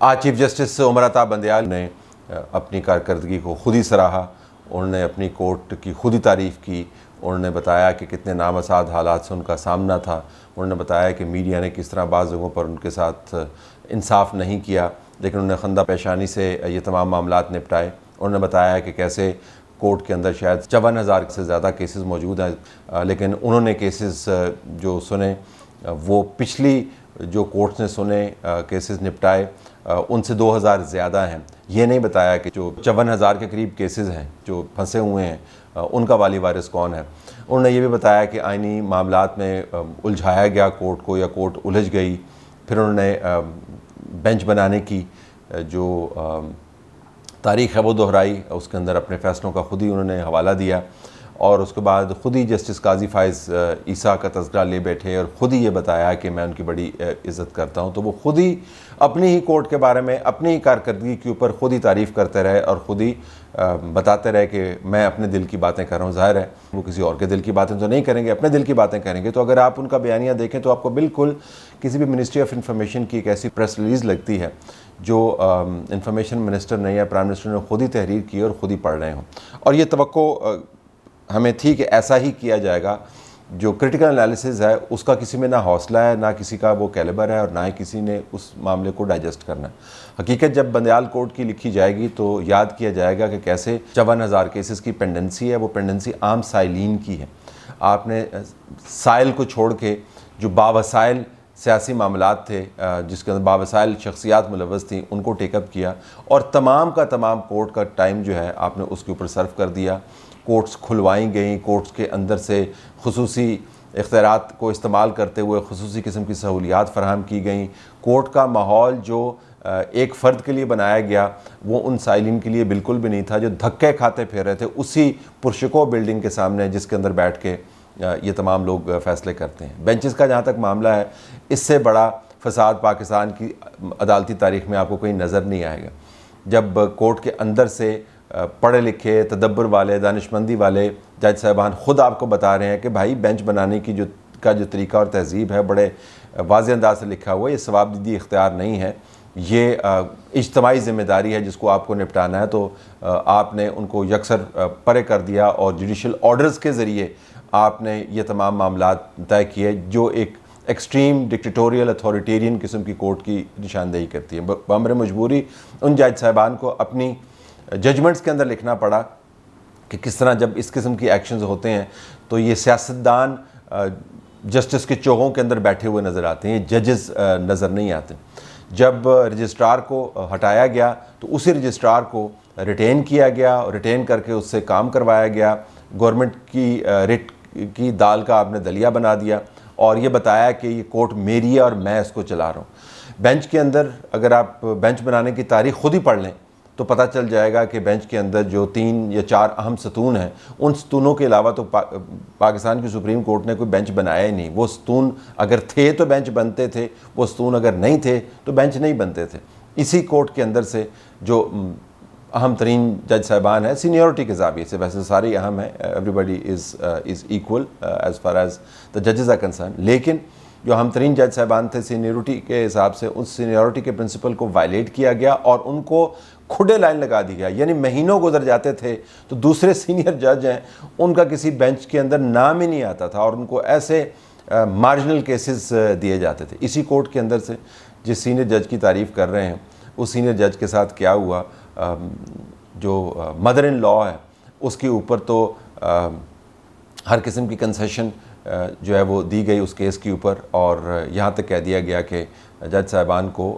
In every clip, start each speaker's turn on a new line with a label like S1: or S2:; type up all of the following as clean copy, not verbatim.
S1: آج chief justice Umar Ata Bandial نے اپنی کارکردگی کو خود ہی سراہا. انہوں نے اپنی کورٹ کی خود ہی تعریف کی. انہوں نے بتایا کہ کتنے نامساعد حالات سے ان کا سامنا تھا. انہوں نے بتایا کہ میڈیا نے کس طرح بعض لوگوں پر ان کے ساتھ انصاف نہیں کیا، لیکن انہوں نے خندہ پیشانی سے یہ تمام معاملات نپٹائے. انہوں نے بتایا کہ کیسے کورٹ کے اندر شاید 54,000 سے زیادہ کیسز موجود ہیں، لیکن انہوں نے کیسز جو سنے وہ پچھلی جو کورٹس نے سنے کیسز نپٹائے ان سے 2,000 زیادہ ہیں. یہ نہیں بتایا کہ جو 54,000 کے قریب کیسز ہیں جو پھنسے ہوئے ہیں ان کا والی وارث کون ہے. انہوں نے یہ بھی بتایا کہ آئینی معاملات میں الجھایا گیا کورٹ کو یا کورٹ الجھ گئی. پھر انہوں نے بینچ بنانے کی جو تاریخ ہے وہ دہرائی، اس کے اندر اپنے فیصلوں کا خود ہی انہوں نے حوالہ دیا، اور اس کے بعد خود ہی جسٹس قاضی فائز عیسیٰ کا تذکرہ لے بیٹھے اور خود ہی یہ بتایا کہ میں ان کی بڑی عزت کرتا ہوں. تو وہ خود ہی اپنی ہی کورٹ کے بارے میں اپنی ہی کارکردگی کے اوپر خود ہی تعریف کرتے رہے اور خود ہی بتاتے رہے کہ میں اپنے دل کی باتیں کر رہا ہوں. ظاہر ہے وہ کسی اور کے دل کی باتیں تو نہیں کریں گے، اپنے دل کی باتیں کریں گے. تو اگر آپ ان کا بیانیہ دیکھیں تو آپ کو بالکل کسی بھی منسٹری آف انفارمیشن کی ایک ایسی پریس ریلیز لگتی ہے جو انفارمیشن منسٹر نے یا پرائم منسٹر نے خود ہی تحریر کی اور خود ہی پڑھ رہے ہوں. اور یہ توقع ہمیں تھی کہ ایسا ہی کیا جائے گا. جو کرٹیکل انالیسز ہے اس کا کسی میں نہ حوصلہ ہے، نہ کسی کا وہ کیلیبر ہے، اور نہ ہی کسی نے اس معاملے کو ڈائجسٹ کرنا ہے. حقیقت جب بندیال کورٹ کی لکھی جائے گی تو یاد کیا جائے گا کہ کیسے 54,000 کیسز کی پینڈنسی ہے. وہ پینڈنسی عام سائلین کی ہے. آپ نے سائل کو چھوڑ کے جو باوسائل سیاسی معاملات تھے جس کے اندر باوسائل شخصیات ملوث تھیں ان کو ٹیک اپ کیا، اور تمام کا تمام کورٹ کا ٹائم جو ہے آپ نے اس کے اوپر صرف کر دیا. کورٹس کھلوائیں گئیں، کورٹس کے اندر سے خصوصی اختیارات کو استعمال کرتے ہوئے خصوصی قسم کی سہولیات فراہم کی گئیں. کورٹ کا ماحول جو ایک فرد کے لیے بنایا گیا وہ ان سائلین کے لیے بالکل بھی نہیں تھا جو دھکے کھاتے پھر رہے تھے اسی پرشکو بلڈنگ کے سامنے جس کے اندر بیٹھ کے یہ تمام لوگ فیصلے کرتے ہیں. بینچز کا جہاں تک معاملہ ہے، اس سے بڑا فساد پاکستان کی عدالتی تاریخ میں آپ کو کہیں نظر نہیں آئے گا. جب کورٹ کے اندر سے پڑھے لکھے تدبر والے دانشمندی والے جج صاحبان خود آپ کو بتا رہے ہیں کہ بھائی بینچ بنانے کی جو طریقہ اور تہذیب ہے بڑے واضح انداز سے لکھا ہوا ہے، یہ ثواب دیدی اختیار نہیں ہے، یہ اجتماعی ذمہ داری ہے جس کو آپ کو نپٹانا ہے. تو آپ نے ان کو یکسر پرے کر دیا اور جوڈیشل آرڈرز کے ذریعے آپ نے یہ تمام معاملات طے کیے جو ایک ایکسٹریم ڈکٹیٹوریل اتھارٹیرین قسم کی کورٹ کی نشاندہی کرتی ہے. بامر مجبوری ان جج صاحبان کو اپنی ججمنٹس کے اندر لکھنا پڑا کہ کس طرح جب اس قسم کی ایکشنز ہوتے ہیں تو یہ سیاستدان جسٹس کے چوغوں کے اندر بیٹھے ہوئے نظر آتے ہیں، یہ ججز نظر نہیں آتے. جب رجسٹرار کو ہٹایا گیا تو اسی رجسٹرار کو ریٹین کیا گیا، اور ریٹین کر کے اس سے کام کروایا گیا. گورنمنٹ کی ریٹ کی دال کا آپ نے دلیا بنا دیا اور یہ بتایا کہ یہ کورٹ میری ہے اور میں اس کو چلا رہا ہوں. بینچ کے اندر اگر آپ بینچ بنانے کی تاریخ خود ہی پڑھ لیں تو پتہ چل جائے گا کہ بینچ کے اندر جو 3 یا 4 اہم ستون ہیں ان ستونوں کے علاوہ تو پاکستان کی سپریم کورٹ نے کوئی بینچ بنایا ہی نہیں. وہ ستون اگر تھے تو بینچ بنتے تھے، وہ ستون اگر نہیں تھے تو بینچ نہیں بنتے تھے. اسی کورٹ کے اندر سے جو اہم ترین جج صاحبان ہیں سینیورٹی کے زاویے سے، ویسے سارے اہم ہیں، everybody is equal as far as the ججز آر کنسرن، لیکن جو اہم ترین جج صاحبان تھے سینیورٹی کے حساب سے اس سینیورٹی کے پرنسپل کو وائلیٹ کیا گیا اور ان کو کھڈے لائن لگا دی گیا. یعنی مہینوں گزر جاتے تھے تو دوسرے سینئر جج ہیں ان کا کسی بینچ کے اندر نام ہی نہیں آتا تھا اور ان کو ایسے مارجنل کیسز دیے جاتے تھے. اسی کورٹ کے اندر سے جس سینئر جج کی تعریف کر رہے ہیں اس سینئر جج کے ساتھ کیا ہوا، جو مدر ان لا ہے اس کے اوپر تو ہر قسم کی کنسیشن جو ہے وہ دی گئی اس کیس کے اوپر، اور یہاں تک کہہ دیا گیا کہ جج صاحبان کو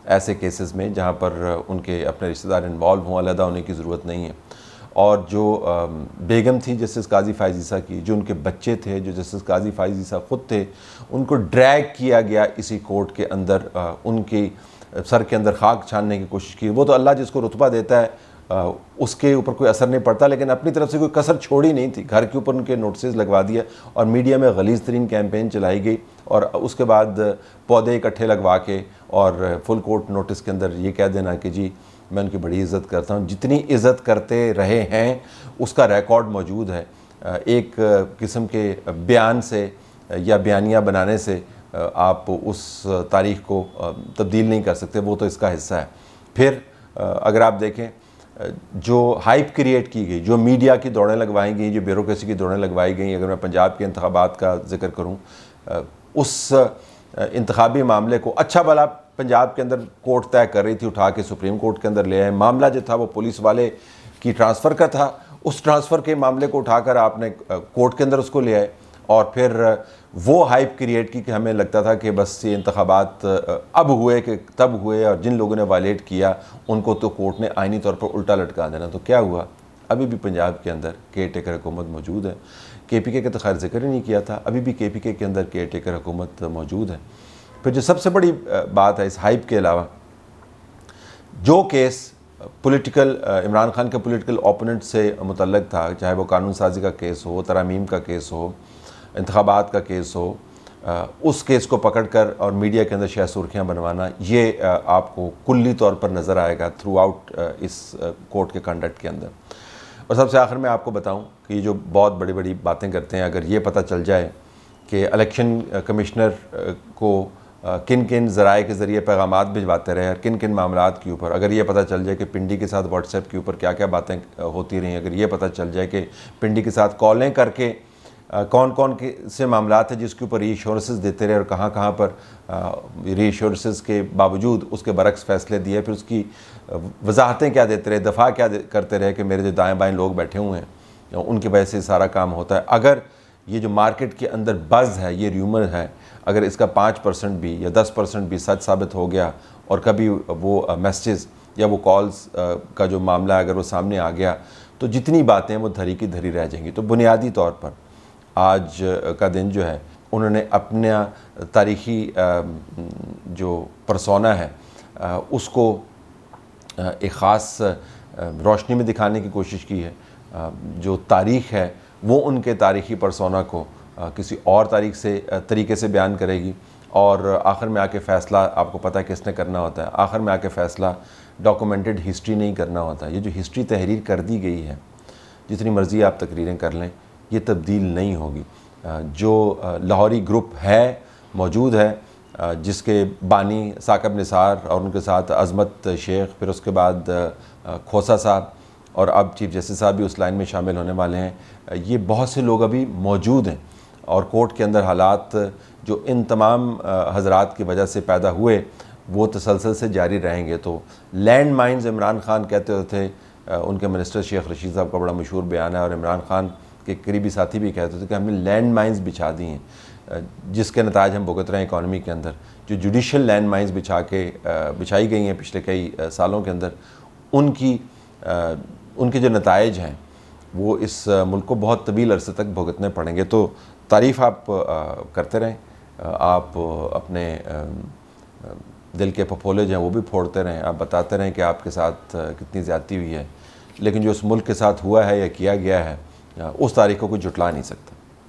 S1: ایسے کیسز میں جہاں پر ان کے اپنے رشتہ دار انوالو ہوں علیحدہ ہونے کی ضرورت نہیں ہے. اور جو بیگم تھی جسٹس قاضی فائز عیسیٰ کی، جو ان کے بچے تھے جو جسٹس قاضی فائز عیسیٰ خود تھے، ان کو ڈریگ کیا گیا اسی کورٹ کے اندر، ان کی سر کے اندر خاک چھاننے کی کوشش کی. وہ تو اللہ جس کو رتبہ دیتا ہے اس کے اوپر کوئی اثر نہیں پڑتا، لیکن اپنی طرف سے کوئی کسر چھوڑی نہیں تھی. گھر کے اوپر ان کے نوٹسز لگوا دیا اور میڈیا میں غلیظ ترین کیمپین چلائی گئی، اور اس کے بعد پودے اکٹھے لگوا کے اور فل کورٹ نوٹس کے اندر یہ کہہ دینا کہ جی میں ان کی بڑی عزت کرتا ہوں. جتنی عزت کرتے رہے ہیں اس کا ریکارڈ موجود ہے. ایک قسم کے بیان سے یا بیانیہ بنانے سے آپ اس تاریخ کو تبدیل نہیں کر سکتے، وہ تو اس کا حصہ ہے۔ پھر اگر آپ دیکھیں جو ہائپ کریٹ کی گئی، جو میڈیا کی دوڑیں لگوائی گئیں، جو بیوروکریسی کی دوڑیں لگوائی گئیں، اگر میں پنجاب کے انتخابات کا ذکر کروں، اس انتخابی معاملے کو اچھا بھلا پنجاب کے اندر کورٹ طے کر رہی تھی، اٹھا کے سپریم کورٹ کے اندر لے آئے۔ معاملہ جو تھا وہ پولیس والے کی ٹرانسفر کا تھا، اس ٹرانسفر کے معاملے کو اٹھا کر آپ نے کورٹ کے اندر اس کو لے آئے، اور پھر وہ ہائپ کریٹ کی کہ ہمیں لگتا تھا کہ بس یہ انتخابات اب ہوئے کہ تب ہوئے، اور جن لوگوں نے وائلیٹ کیا ان کو تو کورٹ نے آئینی طور پر الٹا لٹکا دینا۔ تو کیا ہوا؟ ابھی بھی پنجاب کے اندر کیئر ٹیکر حکومت موجود ہے۔ کے پی کے کا تو خیر ذکر ہی نہیں کیا تھا، ابھی بھی کے پی کے اندر کیئر ٹیکر حکومت موجود ہے۔ پھر جو سب سے بڑی بات ہے اس ہائپ کے علاوہ، جو کیس پولیٹیکل عمران خان کے پولیٹیکل اوپوننٹ سے متعلق تھا، چاہے وہ قانون سازی کا کیس ہو، ترامیم کا کیس ہو، انتخابات کا کیس ہو، اس کیس کو پکڑ کر اور میڈیا کے اندر شہ سرخیاں بنوانا، یہ آپ کو کلی طور پر نظر آئے گا تھرو آؤٹ اس کورٹ کے کنڈکٹ کے اندر۔ اور سب سے آخر میں آپ کو بتاؤں کہ یہ جو بہت بڑی بڑی باتیں کرتے ہیں، اگر یہ پتہ چل جائے کہ الیکشن کمشنر کو کن کن ذرائع کے ذریعے پیغامات بھجواتے رہے اور کن کن معاملات کے اوپر، اگر یہ پتہ چل جائے کہ پنڈی کے ساتھ واٹس ایپ کے اوپر کیا کیا باتیں ہوتی رہیں، اگر یہ پتہ چل جائے کہ پنڈی کے ساتھ کالیں کر کے کون کون سے معاملات ہیں جس کے اوپر ری ایشورنسز دیتے رہے اور کہاں کہاں پر ری ایشورنسز کے باوجود اس کے برعکس فیصلے دیے، پھر اس کی وضاحتیں کیا دیتے رہے، دفاع کیا کرتے رہے کہ میرے جو دائیں بائیں لوگ بیٹھے ہوئے ہیں ان کی وجہ سے سارا کام ہوتا ہے۔ اگر یہ جو مارکیٹ کے اندر بز ہے، یہ ریومر ہے، اگر اس کا 5% بھی یا 10% بھی سچ ثابت ہو گیا اور کبھی وہ میسیجز یا وہ کالز کا جو معاملہ ہے اگر وہ سامنے آ گیا، تو جتنی باتیں وہ دھری کی دھری رہ جائیں گی۔ تو بنیادی طور پر آج کا دن جو ہے انہوں نے اپنا تاریخی جو پرسونا ہے اس کو ایک خاص روشنی میں دکھانے کی کوشش کی ہے۔ جو تاریخ ہے وہ ان کے تاریخی پرسونا کو کسی اور طریقے سے بیان کرے گی، اور آخر میں آ کے فیصلہ آپ کو پتہ ہے کس نے کرنا ہوتا ہے، آخر میں آ کے فیصلہ ڈاکومنٹڈ ہسٹری نہیں کرنا ہوتا ہے۔ یہ جو ہسٹری تحریر کر دی گئی ہے، جتنی مرضی آپ تقریریں کر لیں، یہ تبدیل نہیں ہوگی۔ جو لاہوری گروپ ہے، موجود ہے، جس کے بانی ثاقب نثار اور ان کے ساتھ عظمت شیخ، پھر اس کے بعد کھوسا صاحب، اور اب چیف جسٹس صاحب بھی اس لائن میں شامل ہونے والے ہیں، یہ بہت سے لوگ ابھی موجود ہیں، اور کورٹ کے اندر حالات جو ان تمام حضرات کی وجہ سے پیدا ہوئے وہ تسلسل سے جاری رہیں گے۔ تو لینڈ مائنز عمران خان کہتے تھے، ان کے منسٹر شیخ رشید صاحب کا بڑا مشہور بیان ہے، اور عمران خان کے قریبی ساتھی بھی کہتے تھے کہ ہم نے لینڈ مائنز بچھا دی ہیں، جس کے نتائج ہم بھگت رہے ہیں اکانومی کے اندر۔ جو جوڈیشل لینڈ مائنز بچھائی گئی ہیں پچھلے کئی سالوں کے اندر، ان کے جو نتائج ہیں وہ اس ملک کو بہت طویل عرصے تک بھگتنے پڑیں گے۔ تو تعریف آپ کرتے رہیں، آپ اپنے دل کے پھپھولے جو ہیں وہ بھی پھوڑتے رہیں، آپ بتاتے رہیں کہ آپ کے ساتھ کتنی زیادتی ہوئی ہے، لیکن جو اس ملک کے ساتھ ہوا ہے یا کیا گیا ہے، اس تاریخ کو کوئی جھٹلا نہیں سکتا۔